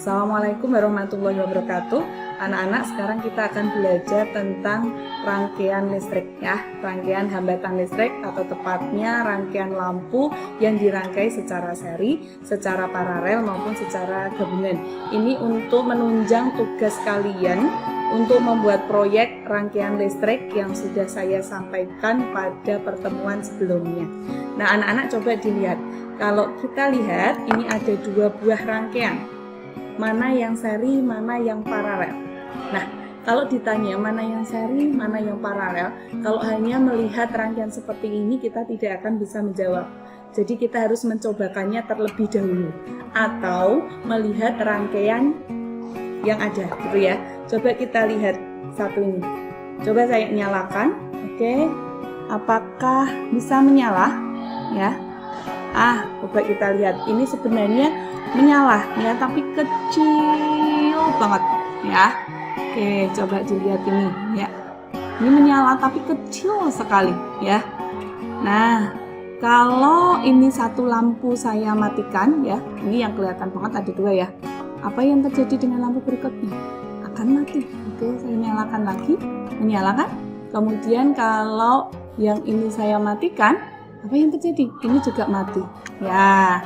Assalamualaikum warahmatullahi wabarakatuh. Anak-anak, sekarang kita akan belajar tentang rangkaian listrik ya, rangkaian hambatan listrik atau tepatnya rangkaian lampu yang dirangkai secara seri, secara paralel maupun secara gabungan. Ini untuk menunjang tugas kalian untuk membuat proyek rangkaian listrik yang sudah saya sampaikan pada pertemuan sebelumnya. Nah, anak-anak coba dilihat. Kalau kita lihat, ini ada dua buah rangkaian. Mana yang seri, mana yang paralel. Nah, kalau ditanya mana yang seri, mana yang paralel, kalau hanya melihat rangkaian seperti ini, kita tidak akan bisa menjawab. Jadi kita harus mencobakannya terlebih dahulu. Atau melihat rangkaian yang ada, gitu ya. Coba kita lihat satu ini. Coba saya nyalakan, oke. Apakah bisa menyala? Ya. Coba kita lihat. Ini sebenarnya menyala ya, tapi kecil banget ya. Oke, coba dilihat ini ya. Ini menyala tapi kecil sekali ya. Nah, kalau ini satu lampu saya matikan ya, ini yang kelihatan banget ada dua ya. Apa yang terjadi dengan lampu berikutnya? Akan mati. Oke, saya nyalakan lagi, menyalakan. Kemudian kalau yang ini saya matikan, apa yang terjadi? Ini juga mati ya.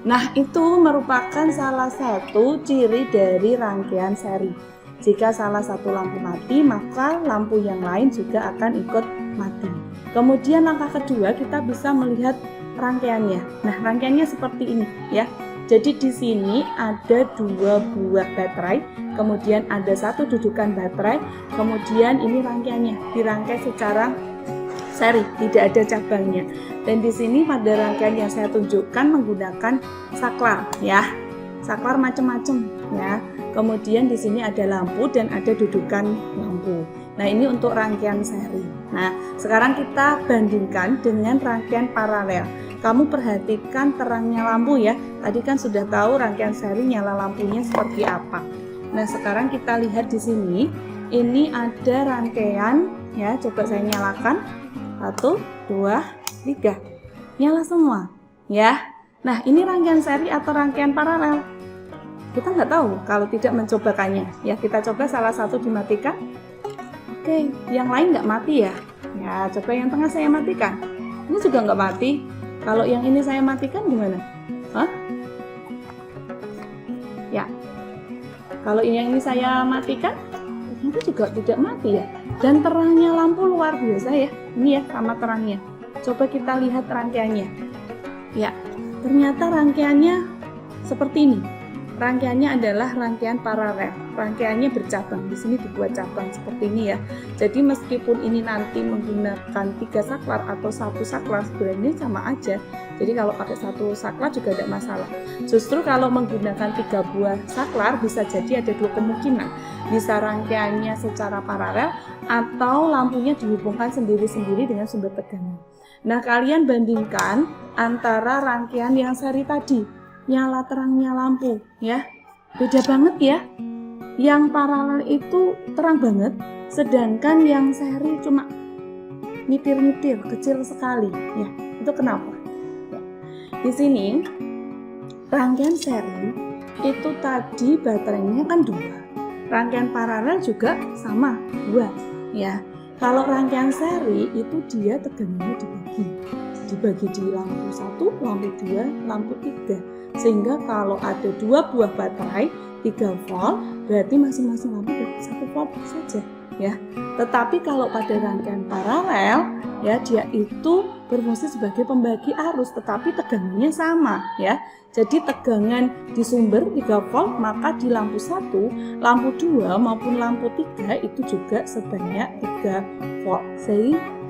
Nah, itu merupakan salah satu ciri dari rangkaian seri. Jika salah satu lampu mati, maka lampu yang lain juga akan ikut mati. Kemudian langkah kedua, kita bisa melihat rangkaiannya. Nah, rangkaiannya seperti ini ya. Jadi di sini ada dua buah baterai, kemudian ada satu dudukan baterai, kemudian ini rangkaiannya dirangkai secara seri, tidak ada cabangnya. Dan di sini pada rangkaian yang saya tunjukkan menggunakan saklar ya. Saklar macam-macam ya. Kemudian di sini ada lampu dan ada dudukan lampu. Nah, ini untuk rangkaian seri. Nah, sekarang kita bandingkan dengan rangkaian paralel. Kamu perhatikan terangnya lampu ya. Tadi kan sudah tahu rangkaian seri nyala lampunya seperti apa. Nah, sekarang kita lihat di sini. Ini ada rangkaian ya. Coba saya nyalakan. 1, 2, 3. Nyala semua ya. Nah, ini rangkaian seri atau rangkaian paralel? Kita nggak tahu kalau tidak mencobakannya ya. Kita coba salah satu dimatikan. Oke, yang lain nggak mati ya. Ya, coba yang tengah saya matikan. Ini juga nggak mati. Kalau yang ini saya matikan gimana? Ya. Kalau yang ini saya matikan, ternyata juga tidak mati ya. Dan terangnya lampu luar biasa ya. Ini ya, sama terangnya. Coba kita lihat rangkaiannya. Ya, ternyata rangkaiannya seperti ini. Rangkaiannya adalah rangkaian paralel. Rangkaiannya bercabang. Di sini dibuat cabang seperti ini ya. Jadi meskipun ini nanti menggunakan 3 saklar atau 1 saklar, sebenarnya sama aja. Jadi kalau pakai 1 saklar juga tidak masalah. Justru kalau menggunakan 3 buah saklar bisa jadi ada 2 kemungkinan. Bisa rangkaiannya secara paralel atau lampunya dihubungkan sendiri-sendiri dengan sumber tegangan. Nah, kalian bandingkan antara rangkaian yang seri tadi. Nyala terangnya lampu ya, beda banget ya. Yang paralel itu terang banget, sedangkan yang seri cuma nyitir-nyitir, kecil sekali ya. Itu kenapa? Ya. Di sini rangkaian seri itu tadi baterainya kan 2, rangkaian paralel juga sama 2 ya. Kalau rangkaian seri itu dia tegangannya dibagi di lampu 1, lampu 2, lampu 3. Sehingga kalau ada 2 buah baterai 3 volt, berarti masing-masing lampu dapat 1 volt saja ya. Tetapi kalau pada rangkaian paralel ya, dia itu berfungsi sebagai pembagi arus, tetapi tegangannya sama ya. Jadi tegangan di sumber 3 volt, maka di lampu 1, lampu 2 maupun lampu 3 itu juga sebanyak 3 volt.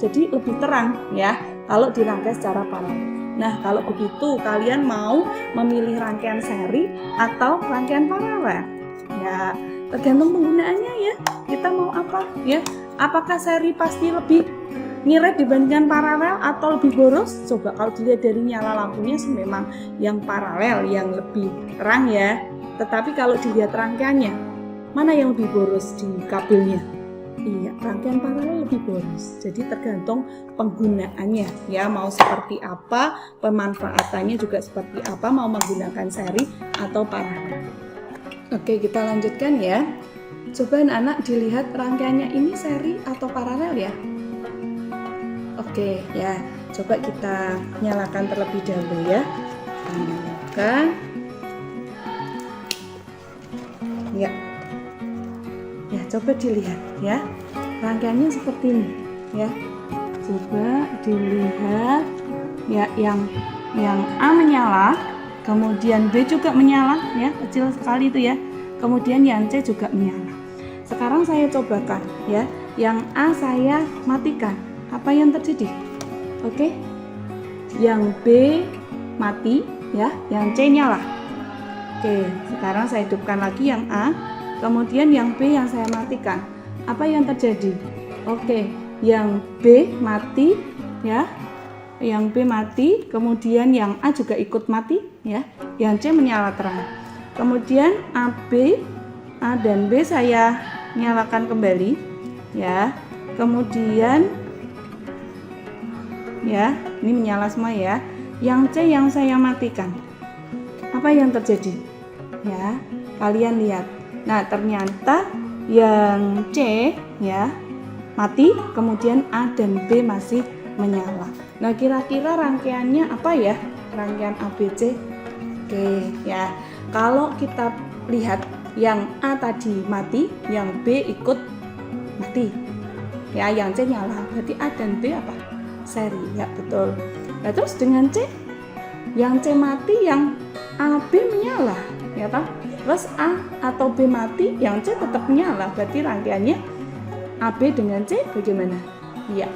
Jadi lebih terang ya kalau dirangkai secara paralel. Nah, kalau begitu kalian mau memilih rangkaian seri atau rangkaian paralel? Ya, tergantung penggunaannya ya. Kita mau apa ya? Apakah seri pasti lebih ngirit dibandingkan paralel atau lebih boros? Coba kalau dilihat dari nyala lampunya sih memang yang paralel yang lebih terang ya. Tetapi kalau dilihat rangkaiannya, mana yang lebih boros di kabelnya? Iya, rangkaian paralel lebih boros. Jadi tergantung penggunaannya ya, mau seperti apa, pemanfaatannya juga seperti apa, mau menggunakan seri atau paralel. Oke, kita lanjutkan ya. Coba anak-anak dilihat rangkaiannya ini seri atau paralel ya. Oke ya, coba kita nyalakan terlebih dahulu ya. Nyalakan. Ya. Ya, coba dilihat ya. Rangkaiannya seperti ini ya. Coba dilihat ya, yang A menyala, kemudian B juga menyala ya, kecil sekali itu ya. Kemudian yang C juga menyala. Sekarang saya cobakan ya, yang A saya matikan. Apa yang terjadi? Oke. Yang B mati ya, yang C nyala. Oke, sekarang saya hidupkan lagi yang A, kemudian yang B yang saya matikan. Apa yang terjadi? Oke, yang B mati ya. Yang B mati, kemudian yang A juga ikut mati ya. Yang C menyala terang. Kemudian A dan B saya nyalakan kembali ya. Kemudian ya, ini menyala semua ya. Yang C yang saya matikan. Apa yang terjadi? Ya, kalian lihat. Nah, ternyata yang C ya mati, kemudian A dan B masih menyala. Nah, kira-kira rangkaiannya apa ya? Rangkaian ABC. Oke, ya. Kalau kita lihat yang A tadi mati, yang B ikut mati. Ya, yang C nyala. Berarti A dan B apa? Seri. Ya, betul. Nah, terus dengan C, yang C mati, yang A, B menyala. Ya toh? Terus A atau B mati, yang C tetap menyala. Berarti rangkaiannya AB dengan C bagaimana? Iya.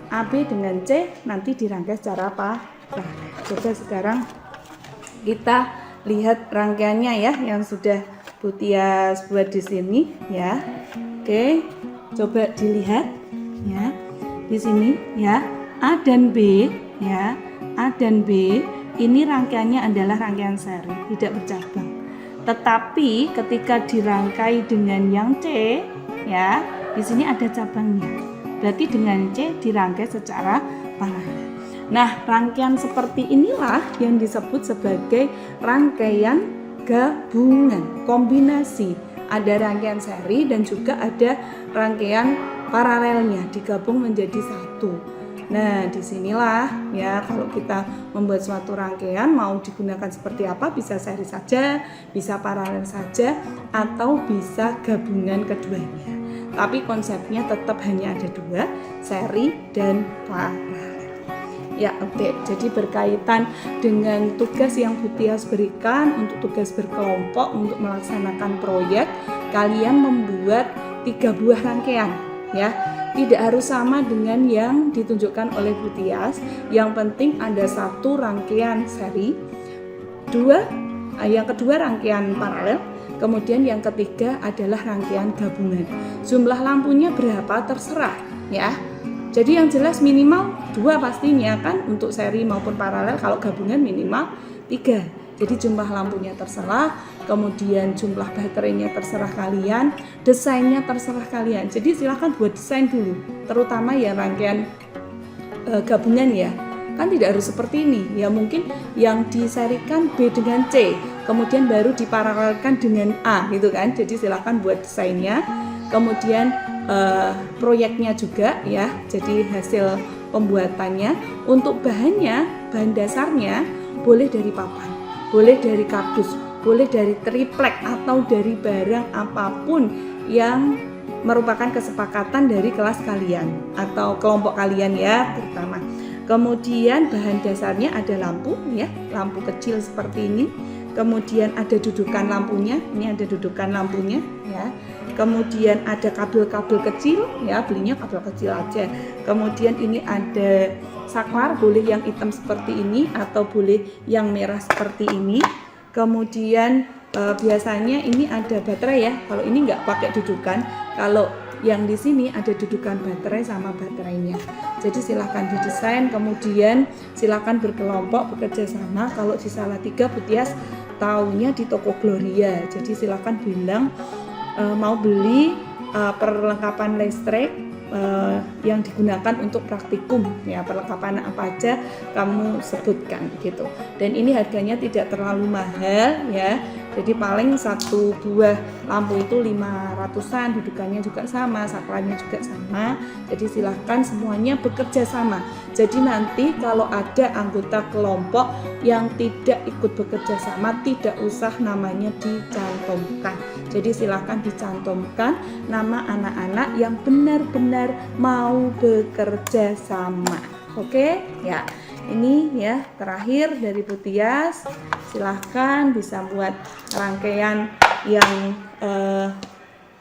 AB dengan C nanti dirangkai secara apa? Nah, coba sekarang kita lihat rangkaiannya ya, yang sudah Bu Tias buat di sini ya. Oke, coba dilihat ya. Di sini ya, A dan B ya. A dan B ini rangkaiannya adalah rangkaian seri, tidak bercabang. Tetapi ketika dirangkai dengan yang C ya, di sini ada cabangnya. Berarti dengan C dirangkai secara paralel. Nah, rangkaian seperti inilah yang disebut sebagai rangkaian gabungan, kombinasi. Ada rangkaian seri dan juga ada rangkaian paralelnya digabung menjadi satu. Nah, disinilah ya, kalau kita membuat suatu rangkaian mau digunakan seperti apa, bisa seri saja, bisa paralel saja, atau bisa gabungan keduanya. Tapi konsepnya tetap hanya ada dua, seri dan paralel. Ya, oke. Jadi berkaitan dengan tugas yang Bu Tias berikan untuk tugas berkelompok untuk melaksanakan proyek, kalian membuat 3 buah rangkaian ya. Tidak harus sama dengan yang ditunjukkan oleh Bu Tias. Yang penting ada 1 rangkaian seri, yang kedua rangkaian paralel, kemudian yang ketiga adalah rangkaian gabungan. Jumlah lampunya berapa terserah ya. Jadi yang jelas minimal 2 pastinya kan untuk seri maupun paralel, kalau gabungan minimal 3. Jadi jumlah lampunya terserah, kemudian jumlah baterainya terserah kalian, desainnya terserah kalian. Jadi silahkan buat desain dulu, terutama ya rangkaian gabungan ya. Kan tidak harus seperti ini, ya mungkin yang diserikan B dengan C, kemudian baru diparalelkan dengan A gitu kan. Jadi silahkan buat desainnya, kemudian proyeknya juga ya, jadi hasil pembuatannya. Untuk bahannya, bahan dasarnya boleh dari papan, boleh dari kardus, boleh dari triplek, atau dari barang apapun yang merupakan kesepakatan dari kelas kalian atau kelompok kalian ya terutama. Kemudian bahan dasarnya ada lampu ya, lampu kecil seperti ini. Kemudian ada dudukan lampunya, ini ada dudukan lampunya ya. Kemudian ada kabel-kabel kecil ya, belinya kabel kecil aja. Kemudian ini ada saklar, boleh yang hitam seperti ini atau boleh yang merah seperti ini. Kemudian biasanya ini ada baterai ya. Kalau ini nggak pakai dudukan, kalau yang di sini ada dudukan baterai sama baterainya. Jadi silahkan didesain, kemudian silahkan berkelompok bekerja sama. Kalau di Salatiga Bu Tias taunya di toko Gloria. Jadi silahkan bilang mau beli perlengkapan listrik yang digunakan untuk praktikum ya, perlengkapan apa aja kamu sebutkan gitu. Dan ini harganya tidak terlalu mahal ya, Jadi paling satu buah lampu itu 500-an, dudukannya juga sama, saklarnya juga sama. Jadi silahkan semuanya bekerja sama. Jadi nanti kalau ada anggota kelompok yang tidak ikut bekerja sama, tidak usah namanya dicantumkan. Jadi silahkan dicantumkan nama anak-anak yang benar-benar mau bekerja sama. Oke ya. Ini ya terakhir dari Bu Tias. Silahkan bisa buat rangkaian yang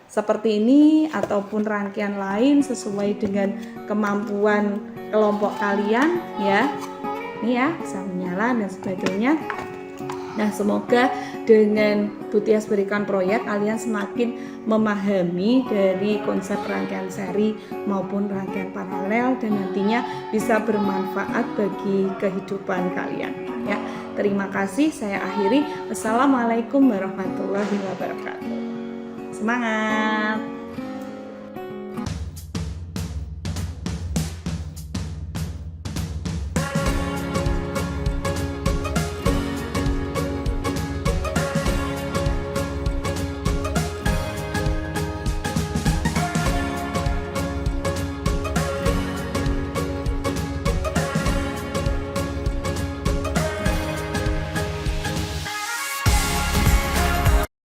seperti ini ataupun rangkaian lain sesuai dengan kemampuan kelompok kalian ya. Ini ya bisa menyala dan sebagainya. Nah, semoga dengan Bu Tias berikan proyek kalian semakin memahami dari konsep rangkaian seri maupun rangkaian paralel dan nantinya bisa bermanfaat bagi kehidupan kalian ya. Terima kasih, saya akhiri. Wassalamualaikum warahmatullahi wabarakatuh. Semangat.